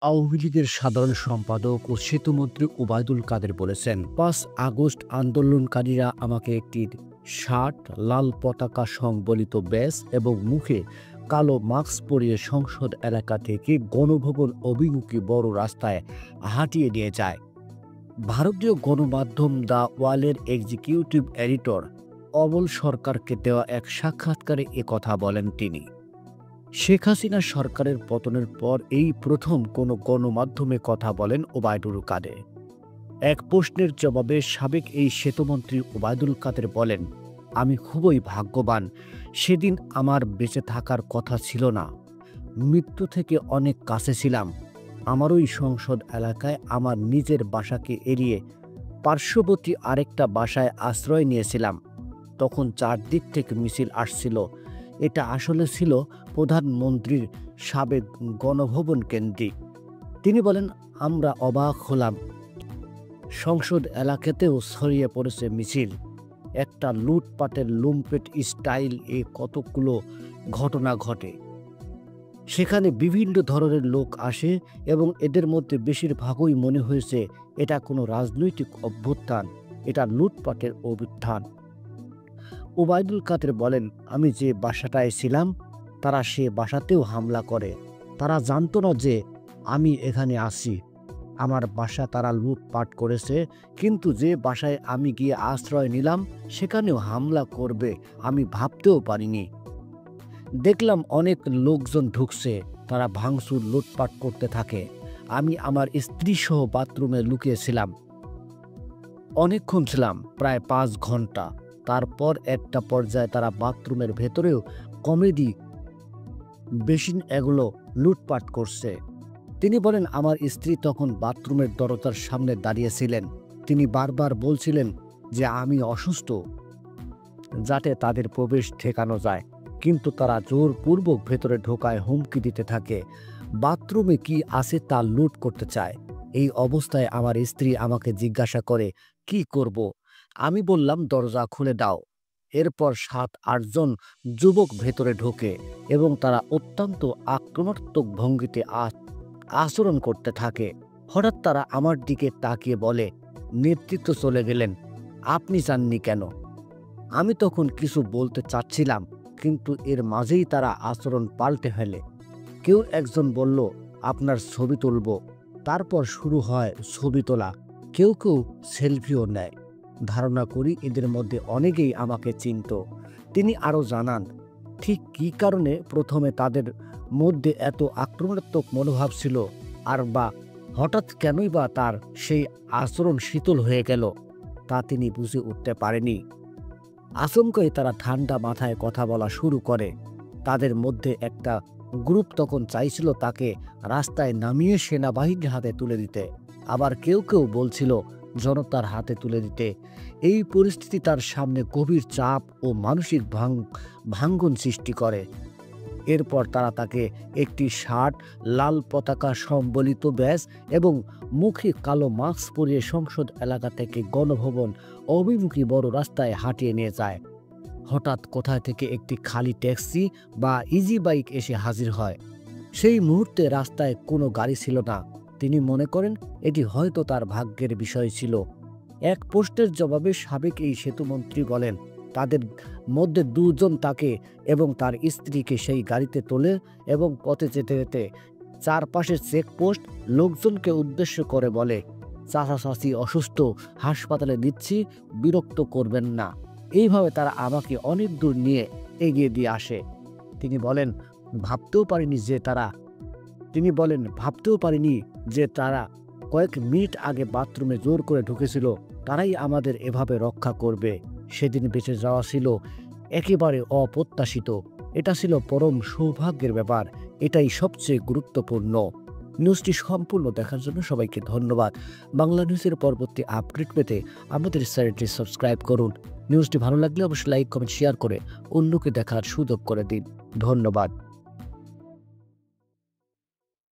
আওয়ামী লীগের সাধারণ সম্পাদক ও সেতুমন্ত্রী ওবায়দুল কাদের বলেছেন, ৫ আগস্ট আন্দোলনকারীরা আমাকে একটি শার্ট, লাল পতাকা সংবলিত ব্যাজ এবং মুখে কালো মাস্ক পরিয়ে সংসদ এলাকা থেকে গণভবন অভিমুখী বড় রাস্তায় হাঁটিয়ে নিয়ে যায়। ভারতীয় গণমাধ্যম দ্য ওয়ালের এক্সিকিউটিভ এডিটর অমল সরকারকে দেওয়া এক সাক্ষাৎকারে কথা বলেন তিনি। শেখ হাসিনা সরকারের পতনের পর এই প্রথম কোনো গণমাধ্যমে কথা বলেন ওবায়দুল কাদের। এক প্রশ্নের জবাবে সাবেক এই সেতুমন্ত্রী ওবায়দুল কাদের বলেন, আমি খুবই ভাগ্যবান, সেদিন আমার বেঁচে থাকার কথা ছিল না, মৃত্যু থেকে অনেক কাছে ছিলাম। আমার ওই সংসদ এলাকায় আমার নিজের বাসাকে এড়িয়ে পার্শ্ববর্তী আরেকটা বাসায় আশ্রয় নিয়েছিলাম। তখন চারদিক থেকে মিছিল আসছিল। এটা আসলে ছিল প্রধানমন্ত্রীর সাবেক গণভবন কেন্দ্রিক। তিনি বলেন, আমরা অবাক হলাম, সংসদ এলাকাতেও ছড়িয়ে পড়েছে মিছিল। একটা লুটপাটের লুম্পেট স্টাইল কতগুলো ঘটনা ঘটে। সেখানে বিভিন্ন ধরনের লোক আসে এবং এদের মধ্যে বেশিরভাগই মনে হয়েছে এটা কোনো রাজনৈতিক অভ্যুত্থান, এটা লুটপাটের অভ্যুত্থান। ওবায়দুল কাদের বলেন, আমি যে বাসাটায় ছিলাম তারা সে বাসাতেও হামলা করে। তারা জানতো না যে আমি এখানে আসি। আমার বাসা তারা লুটপাট করেছে, কিন্তু যে বাসায় আমি গিয়ে আশ্রয় নিলাম সেখানেও হামলা করবে আমি ভাবতেও পারিনি। দেখলাম অনেক লোকজন ঢুকছে, তারা ভাঙচুর লুটপাট করতে থাকে। আমি আমার স্ত্রী সহ বাথরুমে লুকিয়েছিলাম। অনেকক্ষণ ছিলাম, প্রায় ৫ ঘন্টা। তারপর একটা পর্যায়ে তারা বাথরুমের ভেতরেও কমেডি বেসিন এগুলো লুটপাট করছে। তিনি বলেন, আমার স্ত্রী তখন বাথরুমের দরজার সামনে দাঁড়িয়েছিলেন। তিনি বারবার বলছিলেন যে আমি অসুস্থ, যাতে তাদের প্রবেশ ঠেকানো যায়, কিন্তু তারা জোরপূর্বক ভেতরে ঢোকায় হুমকি দিতে থাকে। বাথরুমে কি আছে তা লুট করতে চায়। এই অবস্থায় আমার স্ত্রী আমাকে জিজ্ঞাসা করে, কি করব? আমি বললাম, দরজা খুলে দাও। এরপর ৭-৮ জন যুবক ভেতরে ঢোকে এবং তারা অত্যন্ত আক্রমণাত্মক ভঙ্গিতে আচরণ করতে থাকে। হঠাৎ তারা আমার দিকে তাকিয়ে বলে, নেতৃত্ব চলে গেলেন, আপনি যাননি কেন? আমি তখন কিছু বলতে চাচ্ছিলাম, কিন্তু এর মাঝেই তারা আচরণ পাল্টে ফেলে। কেউ একজন বলল, আপনার ছবি তুলব। তারপর শুরু হয় ছবি তোলা। কেউ কেউ সেলফিও নেয়। ধারণা করি এদের মধ্যে অনেকেই আমাকে চিনত। তিনি আরও জানান, ঠিক কী কারণে প্রথমে তাদের মধ্যে এত আক্রমণাত্মক মনোভাব ছিল, আর বা হঠাৎ কেনই বা তার সেই আচরণ শীতল হয়ে গেল, তা তিনি বুঝে উঠতে পারেনি। আচমকাই তারা ঠান্ডা মাথায় কথা বলা শুরু করে। তাদের মধ্যে একটা গ্রুপ তখন চাইছিল তাকে রাস্তায় নামিয়ে সেনাবাহিনীর হাতে তুলে দিতে, আবার কেউ কেউ বলছিল জনতার হাতে তুলে দিতে। এই পরিস্থিতি তার সামনে গভীর চাপ ও মানসিক ভাঙ্গন সৃষ্টি করে। এরপর তারা তাকে একটি শার্ট, লাল পতাকা সম্বলিত ব্যাজ এবং মুখে কালো মাস্ক পরিয়ে সংসদ এলাকা থেকে গণভবন অভিমুখী বড় রাস্তায় হাঁটিয়ে নিয়ে যায়। হঠাৎ কোথায় থেকে একটি খালি ট্যাক্সি বা ইজি বাইক এসে হাজির হয়। সেই মুহূর্তে রাস্তায় কোনো গাড়ি ছিল না। তিনি মনে করেন এটি হয়তো তার ভাগ্যের বিষয় ছিল। এক পোস্টের জবাবে সাবেক এই সেতুমন্ত্রী বলেন, তাদের মধ্যে ২ জন তাকে এবং তার স্ত্রীকে সেই গাড়িতে তোলে এবং পথে যেতে যেতে চারপাশের চেকপোস্ট লোকজনকে উদ্দেশ্য করে বলে, চাচা চাচি অসুস্থ, হাসপাতালে দিচ্ছি, বিরক্ত করবেন না। এইভাবে তারা আমাকে অনেক দূর নিয়ে এগিয়ে দিয়ে আসে। তিনি বলেন, ভাবতেও পারিনি যে তারা কয়েক মিনিট আগে বাথরুমে জোর করে ঢুকেছিল, তারাই আমাদের এভাবে রক্ষা করবে। সেদিন বেঁচে যাওয়া ছিল একেবারে অপ্রত্যাশিত। এটা ছিল পরম সৌভাগ্যের ব্যাপার। এটাই সবচেয়ে গুরুত্বপূর্ণ। নিউজটি সম্পূর্ণ দেখার জন্য সবাইকে ধন্যবাদ। বাংলা নিউজের পরবর্তী আপডেট পেতে আমাদের চ্যানেলটি সাবস্ক্রাইব করুন। নিউজটি ভালো লাগলে অবশ্যই লাইক, কমেন্ট, শেয়ার করে অন্যকে দেখার সুযোগ করে দিন। ধন্যবাদ।